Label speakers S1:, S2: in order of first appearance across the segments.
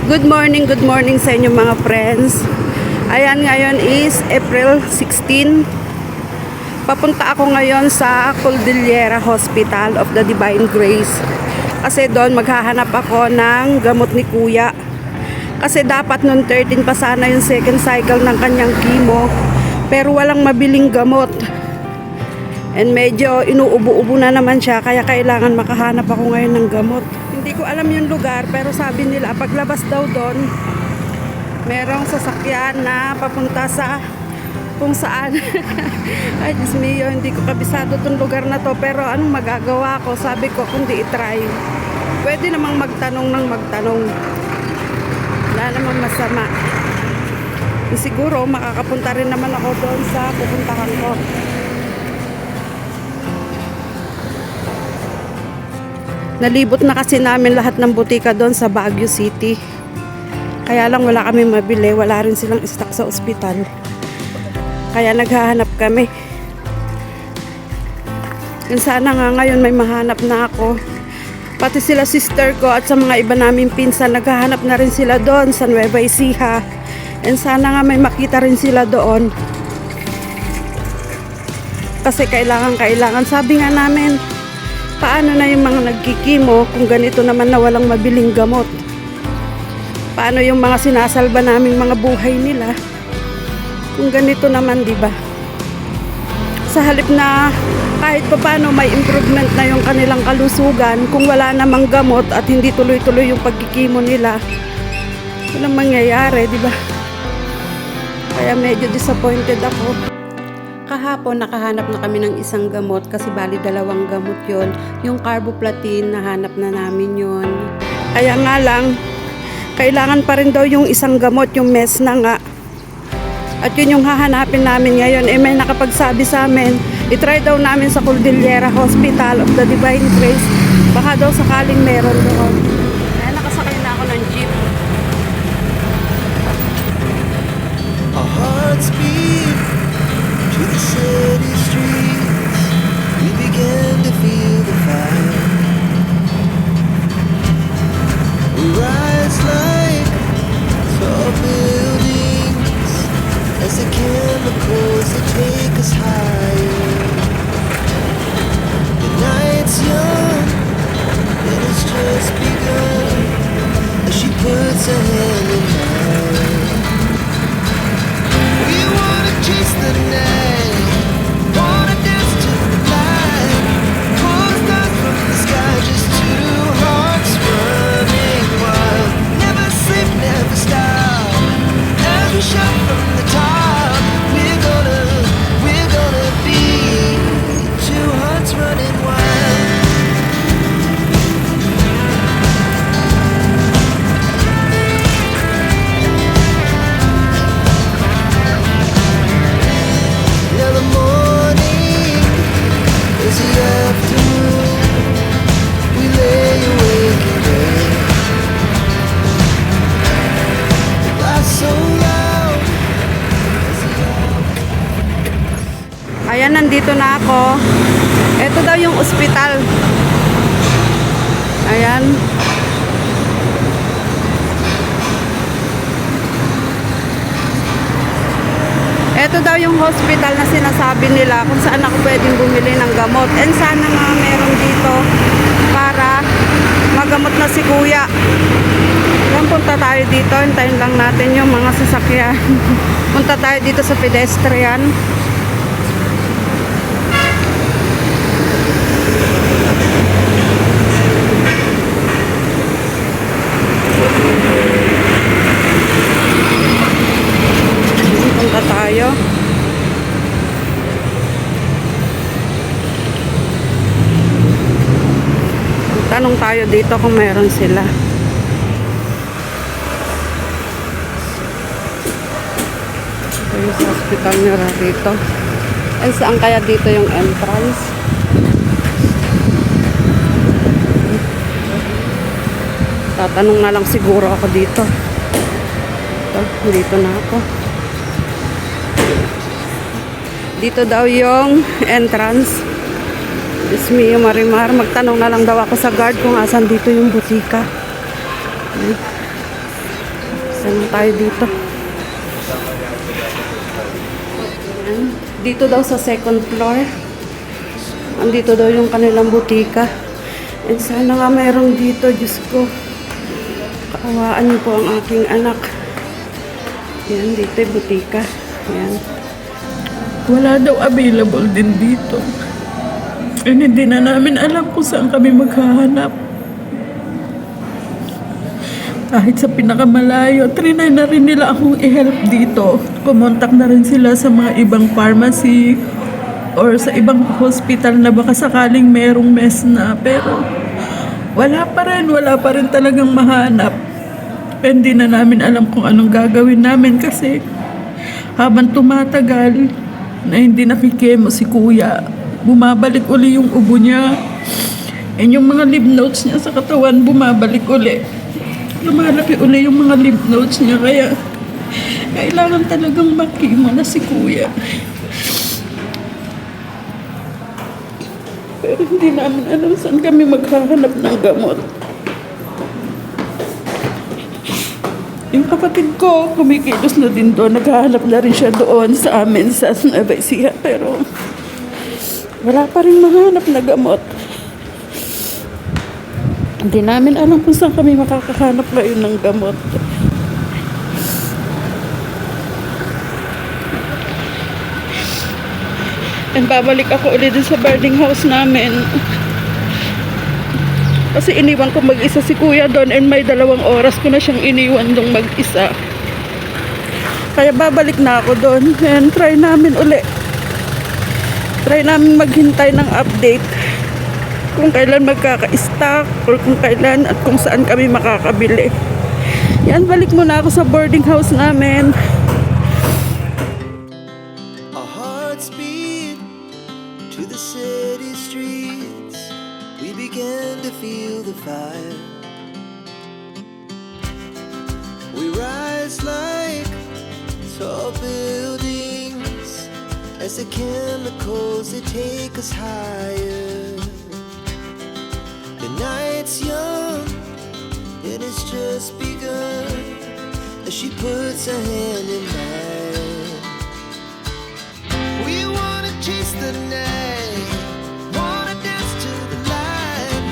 S1: Good morning sa inyo mga friends. Ayan, ngayon is April 16. Papunta ako ngayon sa Cordillera Hospital of the Divine Grace. Kasi doon maghahanap ako ng gamot ni Kuya. Kasi dapat noon 13 pa sana yung second cycle ng kanyang chemo. Pero walang mabiling gamot. And medyo inuubo-ubo na naman siya, kaya kailangan makahanap ako ngayon ng gamot. Hindi ko alam yung lugar, pero sabi nila paglabas daw doon merong sasakyan na papunta sa kung saan. Ay Diyos mio, hindi ko kabisado tong lugar na to, pero anong magagawa ko? Sabi ko kundi itry. Pwede namang magtanong ng magtanong, wala namang masama. Siguro makakapunta rin naman ako doon sa pupuntahan ko. Nalibot na kasi namin lahat ng butika doon sa Baguio City. Kaya lang wala kami mabili. Wala rin silang stock sa ospital. Kaya naghahanap kami. Yun sana nga ngayon may mahanap na ako. Pati sila sister ko at sa mga iba naming pinsan, naghahanap na rin sila doon sa Nueva Ecija. And sana nga may makita rin sila doon. Kasi kailangan. Sabi nga namin, paano na yung mga nagkikimo kung ganito naman na walang mabiling gamot? Paano yung mga sinasalba naming mga buhay nila kung ganito naman, di ba? Sa halip na kahit pa paano may improvement na yung kanilang kalusugan, kung wala namang gamot at hindi tuloy-tuloy yung pagkikimo nila, walang mangyayari, di ba? Kaya medyo disappointed ako. Kahapon nakahanap na kami ng isang gamot kasi bali dalawang gamot yon. Yung carboplatin nahanap na namin yon. Kaya nga lang, kailangan pa rin daw yung isang gamot, yung mes na nga. At yun yung hahanapin namin ngayon. May nakapagsabi sa amin, itry daw namin sa Cordillera Hospital of the Divine Grace. Baka daw sakaling meron doon. Kaya nakasakay na ako ng jeep.
S2: Our hearts beat to the city streets, we began to feel the fire. We rise like tall buildings as the chemicals that take us higher. The night's young and it's just begun as she puts her hand in mine. We wanna chase the night, wanna dance to the light, pull the stars from the sky, just two hearts running wild. Never sleep, never stop, as we shout from the top. We're gonna be two hearts running wild. Now the morning is the afternoon. We lay awake in bed. The glass so loud.
S1: Ayan, nandito na ako. Ito daw yung ospital. Ayan. Ito daw yung hospital na sinasabi nila kung saan ako pwedeng bumili ng gamot. And sana nga meron dito para magamot na si Kuya. Ayan, punta tayo dito. Hintayin lang natin yung mga sasakyan. Punta tayo dito sa pedestrian. Punta tayo. Tanong tayo dito kung meron sila. Ito yung hospital nila dito. And saan kaya dito yung entrance? Tatanong na lang siguro ako dito. Ito, dito na ako. Dito daw yung entrance. Diyos mio, Marimar. Magtanong na lang daw ako sa guard kung asan dito yung butika. Saan tayo dito? Ayan. Dito daw sa second floor. Andito daw yung kanilang butika. And sana nga mayroong dito, Diyos ko. Kaawaan niyo po ang aking anak. Yan, dito yung butika. Yan.
S3: Wala daw available din dito. And hindi na namin alam kung saan kami maghahanap. Kahit sa pinakamalayo, trinay na rin nila akong i-help dito. Kumontak na rin sila sa mga ibang pharmacy or sa ibang hospital na baka sakaling merong mess na. Pero wala pa rin talagang mahanap. Hindi na namin alam kung anong gagawin namin kasi habang tumatagal na hindi nakikemo si kuya, bumabalik uli yung ubo niya. And yung mga lymph nodes niya sa katawan, bumabalik uli. Lumalaki uli yung mga lymph nodes niya, kaya kailangan talagang makimo na si kuya. Pero hindi namin alam saan kami maghahanap ng gamot. Yung kapatid ko, kumikilos na din doon. Naghahanap na rin siya doon sa amin sa Nueva Ecija. Pero wala pa rin mahanap na gamot. Hindi namin alam kung saan kami makakahanap ngayon ng gamot. And babalik ako ulit din sa boarding house namin. Kasi iniwan ko mag-isa si kuya doon and may 2 oras ko na siyang iniwan doon mag-isa. Kaya babalik na ako doon and try namin uli. Try namin maghintay ng update kung kailan magkaka-stock or kung kailan at kung saan kami makakabili. Yan, balik muna ako sa boarding house namin.
S2: Our hearts beat to the city streets. We began to feel the fire. We rise like tall buildings as the chemicals they take us higher. The night's young and it's just begun as she puts her hand in mine. We wanna chase the night, wanna dance to the light,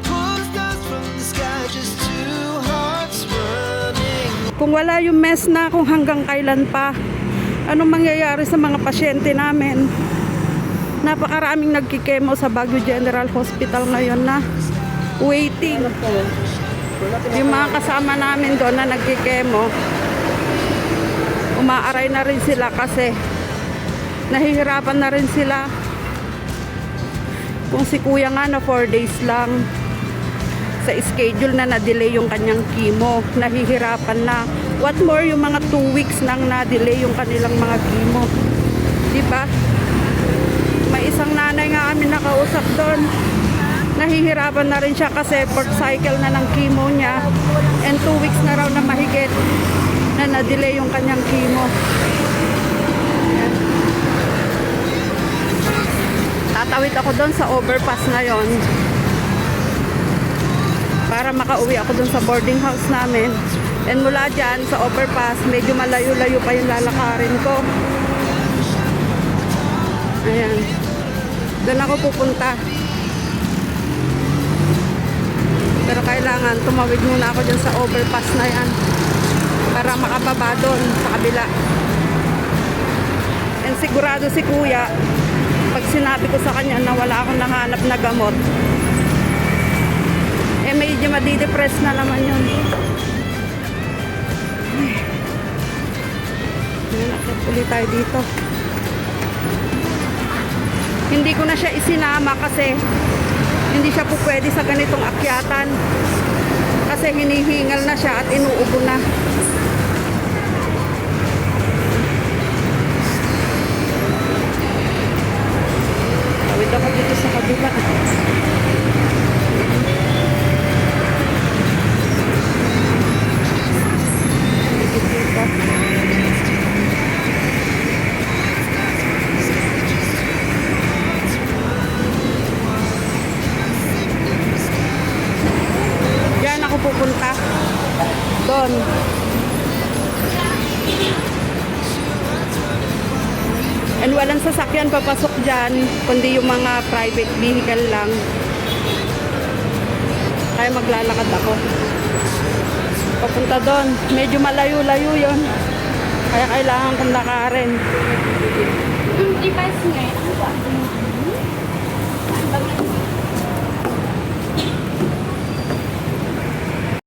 S2: pull the stars from the sky, just two hearts running.
S1: Kung wala yung mess na kung hanggang kailan pa, anong mangyayari sa mga pasyente namin? Napakaraming nagkikemo sa Baguio General Hospital ngayon na waiting. Yung mga kasama namin doon na nagkikemo, umaaray na rin sila kasi nahihirapan na rin sila. Kung si kuya nga na 4 days lang sa schedule na na-delay yung kanyang chemo, nahihirapan na. What more yung mga 2 weeks nang na-delay yung kanilang mga chemo, diba? May isang nanay nga kami nakausap doon, nahihirapan na rin siya kasi 4th cycle na ng chemo niya and 2 weeks na raw na mahigit na na-delay yung kanyang chemo. Ayan. Tatawid ako doon sa overpass ngayon para makauwi ako doon sa boarding house namin. And mula dyan sa overpass, medyo malayo-layo pa yung lalakarin ko. Ayan. Doon ako pupunta. Pero kailangan tumawid muna ako dyan sa overpass na yan para makababa doon sa kabila. And sigurado si kuya, pag sinabi ko sa kanya na wala akong nahanap na gamot, eh medyo madidepress na naman yun. Akyat ulit tayo dito. Hindi ko na siya isinama kasi hindi siya po pwede sa ganitong akyatan kasi hinihingal na siya at inuubo na. Tawid ako dito sa kabila. Diyan ako pupunta. Doon. walang sasakyan papasok dyan, kundi yung mga private vehicle lang. Kaya maglalakad ako. Papunta doon. Medyo malayo-layo yon. Kaya kailangan kong lakarin.